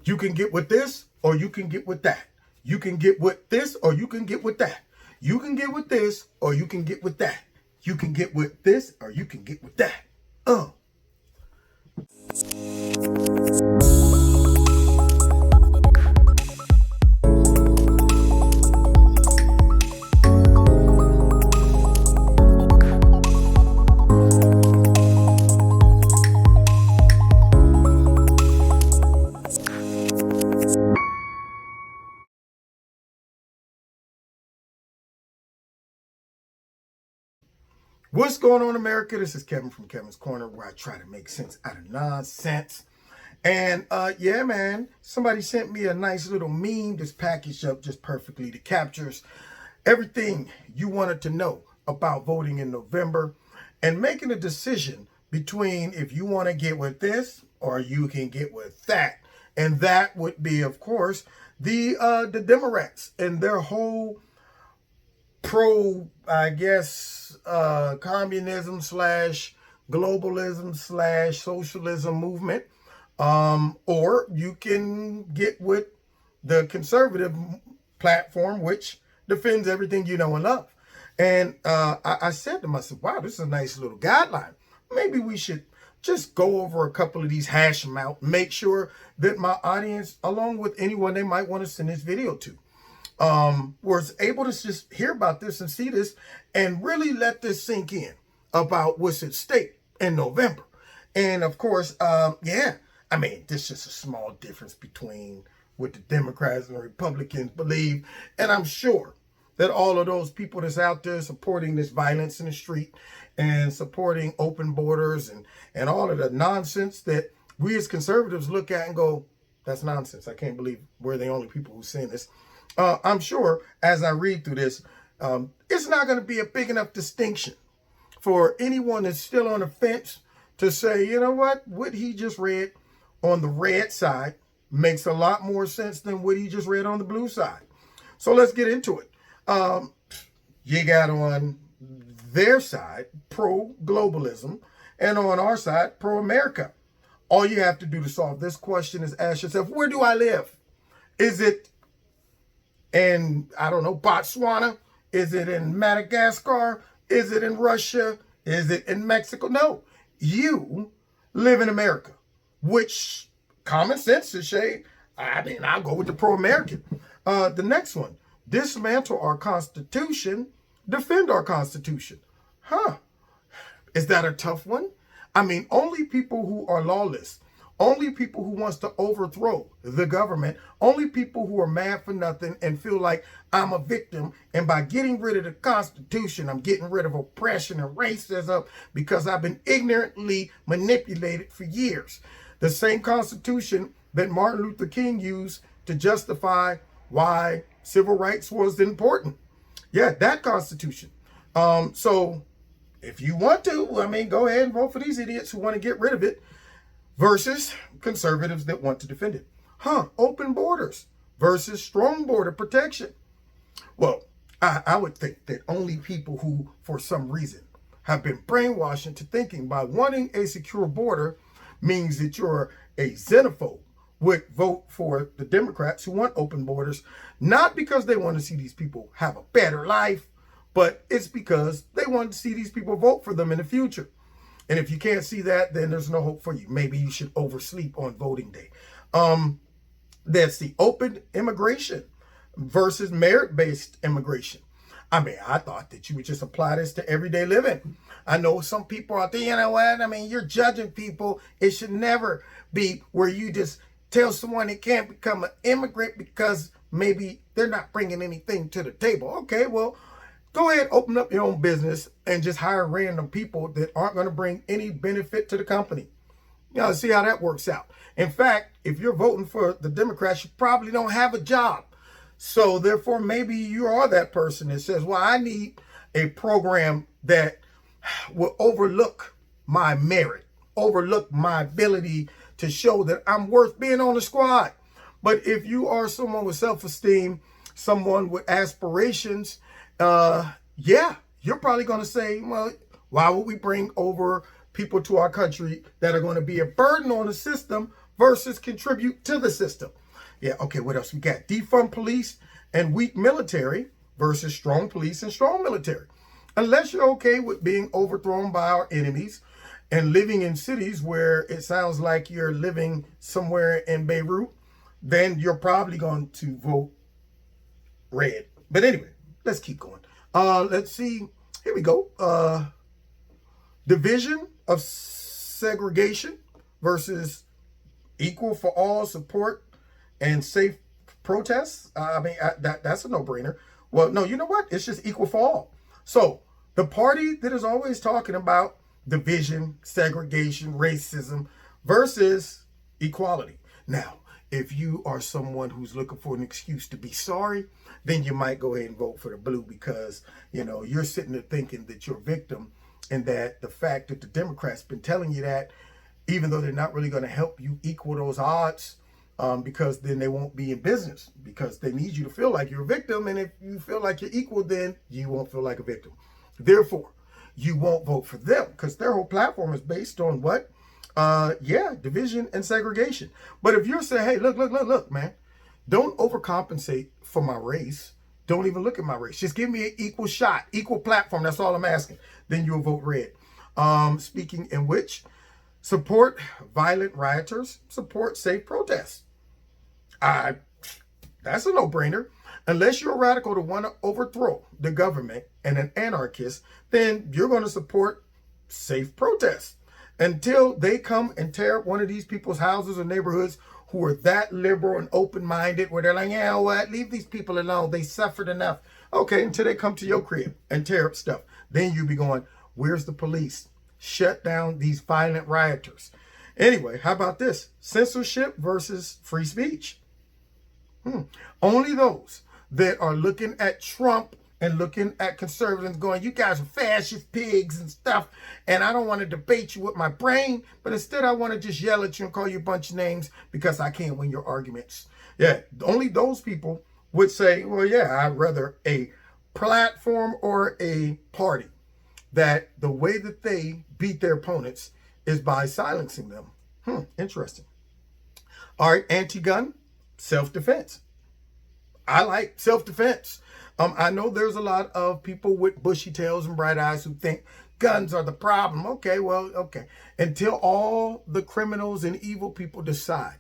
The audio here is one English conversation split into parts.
You can get with this or you can get with that. You can get with this or you can get with that. You can get with this or you can get with that. You can get with this or you can get with that. What's going on, America? This is Kevin from Kevin's Corner, where I try to make sense out of nonsense. And yeah, man, somebody sent me a nice little meme that's packaged up just perfectly that captures everything you wanted to know about voting in November and making a decision between if you want to get with this or you can get with that. And that would be, of course, the Democrats and their whole I guess, communism slash globalism slash socialism movement. Or you can get with the conservative platform, which defends everything you know and love. And I said to myself, wow, this is a nice little guideline. Maybe we should just go over a couple of these, hash them out, make sure that my audience, along with anyone they might want to send this video to, was able to just hear about this and see this and really let this sink in about what's at stake in November. And of course, yeah, I mean, this is just a small difference between what the Democrats and the Republicans believe. And I'm sure that all of those people that's out there supporting this violence in the street and supporting open borders and all of the nonsense that we as conservatives look at and go, that's nonsense. I can't believe we're the only people who's saying this. I'm sure as I read through this, it's not going to be a big enough distinction for anyone that's still on the fence to say, you know what he just read on the red side makes a lot more sense than what he just read on the blue side. So let's get into it. You got on their side pro-globalism and on our side pro-America. All you have to do to solve this question is ask yourself, where do I live? Is it in, I don't know, Botswana? Is it in Madagascar? Is it in Russia? Is it in Mexico? No, you live in America, which common sense is say, I mean, I'll go with the pro-American. The next one, dismantle our Constitution, defend our Constitution. Is that a tough one? I mean, only people who are lawless, only people who wants to overthrow the government, only people who are mad for nothing and feel like I'm a victim. And by getting rid of the Constitution, I'm getting rid of oppression and racism because I've been ignorantly manipulated for years. The same Constitution that Martin Luther King used to justify why civil rights was important. Yeah, that Constitution. So if you want to, I mean, go ahead and vote for these idiots who want to get rid of it versus conservatives that want to defend it. Open borders versus strong border protection. Well, I would think that only people who, for some reason, have been brainwashed into thinking by wanting a secure border means that you're a xenophobe would vote for the Democrats who want open borders, not because they want to see these people have a better life, but it's because they want to see these people vote for them in the future. And if you can't see that, then there's no hope for you. Maybe you should oversleep on voting day. That's the open immigration versus merit-based immigration. I mean, I thought that you would just apply this to everyday living. I know some people out there, you know what? I mean, you're judging people. It should never be where you just tell someone they can't become an immigrant because maybe they're not bringing anything to the table. Okay, well, go ahead, open up your own business and just hire random people that aren't going to bring any benefit to the company. You know, see how that works out. In fact, if you're voting for the Democrats, you probably don't have a job. So therefore, maybe you are that person that says, well, I need a program that will overlook my merit, overlook my ability to show that I'm worth being on the squad. But if you are someone with self-esteem, someone with aspirations, yeah, you're probably going to say, well, why would we bring over people to our country that are going to be a burden on the system versus contribute to the system. Yeah, okay, what else we got? Defund police and weak military versus strong police and strong military. Unless you're okay with being overthrown by our enemies and living in cities where it sounds like you're living somewhere in Beirut, then you're probably going to vote red. But anyway, let's keep going. Let's see. Here we go. Division of segregation versus equal for all support and safe protests. That's a no-brainer. Well, no, you know what? It's just equal for all. So the party that is always talking about division, segregation, racism versus equality. Now, if you are someone who's looking for an excuse to be sorry, then you might go ahead and vote for the blue because, you know, you're sitting there thinking that you're a victim and that the fact that the Democrats been telling you that, even though they're not really going to help you equal those odds, because then they won't be in business because they need you to feel like you're a victim. And if you feel like you're equal, then you won't feel like a victim. Therefore, you won't vote for them because their whole platform is based on what? Division and segregation. But if you're saying, hey, look, man, don't overcompensate for my race. Don't even look at my race. Just give me an equal shot, equal platform. That's all I'm asking. Then you'll vote red. Speaking in which, support violent rioters, support safe protests. That's a no-brainer. Unless you're a radical to want to overthrow the government and an anarchist, then you're going to support safe protests. Until they come and tear up one of these people's houses or neighborhoods who are that liberal and open-minded, where they're like, yeah, what? Leave these people alone. They suffered enough. Okay, until they come to your crib and tear up stuff. Then you be going, where's the police? Shut down these violent rioters. Anyway, how about this? Censorship versus free speech. Only those that are looking at Trump and looking at conservatives going, you guys are fascist pigs and stuff, and I don't want to debate you with my brain, but instead I want to just yell at you and call you a bunch of names because I can't win your arguments. Yeah, only those people would say, well, yeah, I'd rather a platform or a party that the way that they beat their opponents is by silencing them. Interesting. All right, anti-gun, self-defense. I like self-defense. I know there's a lot of people with bushy tails and bright eyes who think guns are the problem. Okay, well, okay. Until all the criminals and evil people decide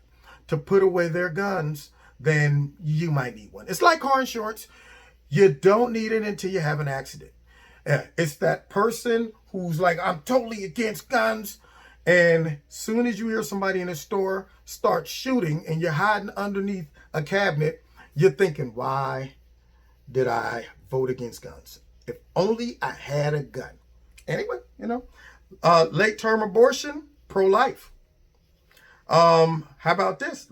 to put away their guns, then you might need one. It's like car insurance. You don't need it until you have an accident. It's that person who's like, I'm totally against guns. And soon as you hear somebody in a store start shooting and you're hiding underneath a cabinet, you're thinking, why did I vote against guns? If only I had a gun. Anyway, you know, late-term abortion, pro-life. How about this?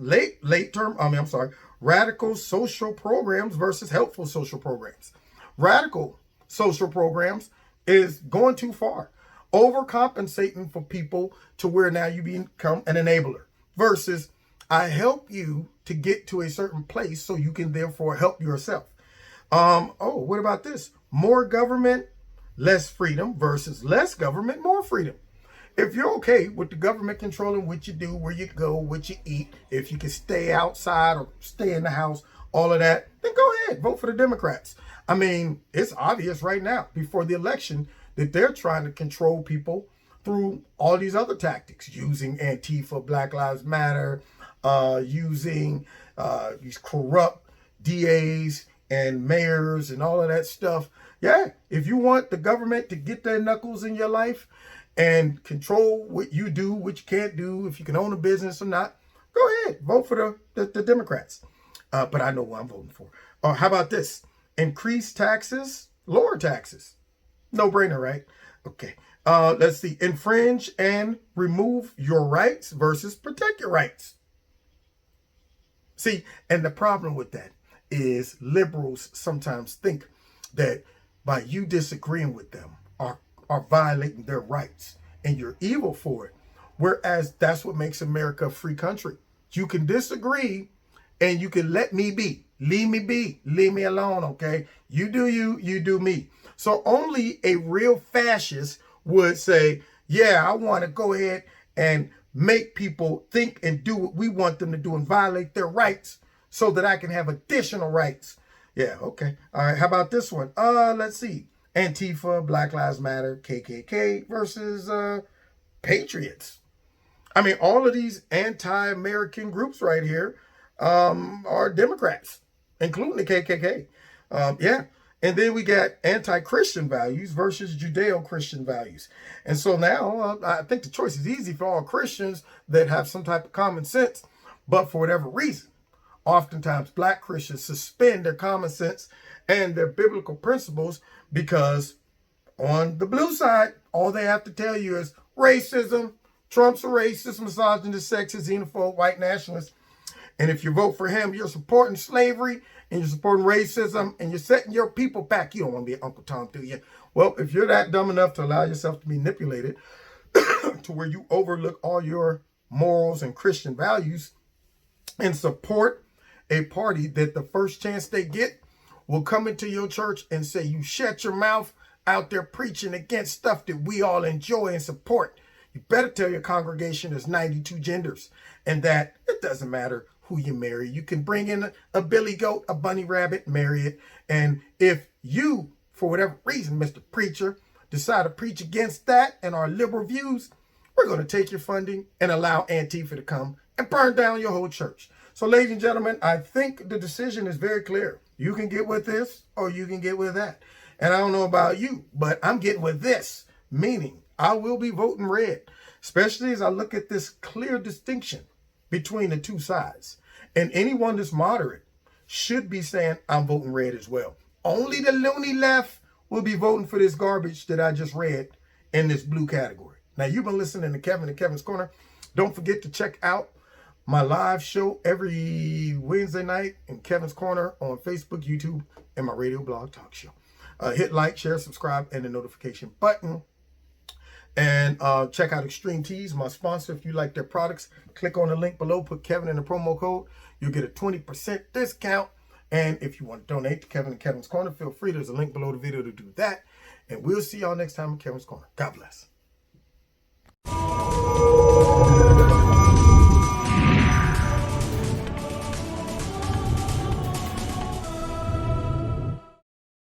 Radical social programs versus helpful social programs. Radical social programs is going too far, overcompensating for people to where now you become an enabler versus I help you to get to a certain place so you can therefore help yourself. What about this? More government, less freedom versus less government, more freedom. If you're okay with the government controlling what you do, where you go, what you eat, if you can stay outside or stay in the house, all of that, then go ahead, vote for the Democrats. I mean, it's obvious right now before the election that they're trying to control people through all these other tactics, using Antifa, Black Lives Matter, using these corrupt DAs and mayors and all of that stuff. Yeah, if you want the government to get their knuckles in your life and control what you do, what you can't do, if you can own a business or not, go ahead, vote for the Democrats. But I know what I'm voting for. How about this? Increase taxes, lower taxes. No brainer, right? Okay. Let's see. Infringe and remove your rights versus protect your rights. See, and the problem with that is liberals sometimes think that by you disagreeing with them are violating their rights and you're evil for it. Whereas that's what makes America a free country. You can disagree and you can let me be. Leave me be. Leave me alone, okay? You do you, you do me. So only a real fascist would say, yeah, I want to go ahead and make people think and do what we want them to do and violate their rights so that I can have additional rights. Yeah, okay. All right, how about this one? Let's see. Antifa, Black Lives Matter, KKK versus Patriots. I mean, all of these anti-American groups right here are Democrats, including the KKK. Yeah. And then we got anti-Christian values versus Judeo-Christian values. And so now I think the choice is easy for all Christians that have some type of common sense. But for whatever reason, oftentimes black Christians suspend their common sense and their biblical principles because on the blue side, all they have to tell you is racism. Trump's a racist, misogynist, sexist, xenophobe, white nationalist. And if you vote for him, you're supporting slavery and you're supporting racism and you're setting your people back. You don't want to be an Uncle Tom, do you? Well, if you're that dumb enough to allow yourself to be manipulated to where you overlook all your morals and Christian values and support a party that the first chance they get will come into your church and say, you shut your mouth out there preaching against stuff that we all enjoy and support. You better tell your congregation there's 92 genders and that it doesn't matter who you marry. You can bring in a billy goat, a bunny rabbit, marry it. And if you, for whatever reason, Mr. Preacher, decide to preach against that and our liberal views, we're going to take your funding and allow Antifa to come and burn down your whole church. So, ladies and gentlemen, I think the decision is very clear. You can get with this or you can get with that. And I don't know about you, but I'm getting with this, meaning I will be voting red, especially as I look at this clear distinction between the two sides. And anyone that's moderate should be saying, I'm voting red as well. Only the loony left will be voting for this garbage that I just read in this blue category. Now, you've been listening to Kevin and Kevin's Corner. Don't forget to check out my live show every Wednesday night in Kevin's Corner on Facebook, YouTube, and my radio blog talk show. Hit like, share, subscribe, and the notification button. And check out Extreme Teas, my sponsor. If you like their products, click on the link below, put Kevin in the promo code. You'll get a 20% discount. And if you want to donate to Kevin and Kevin's Corner, feel free. There's a link below the video to do that. And we'll see y'all next time in Kevin's Corner. God bless.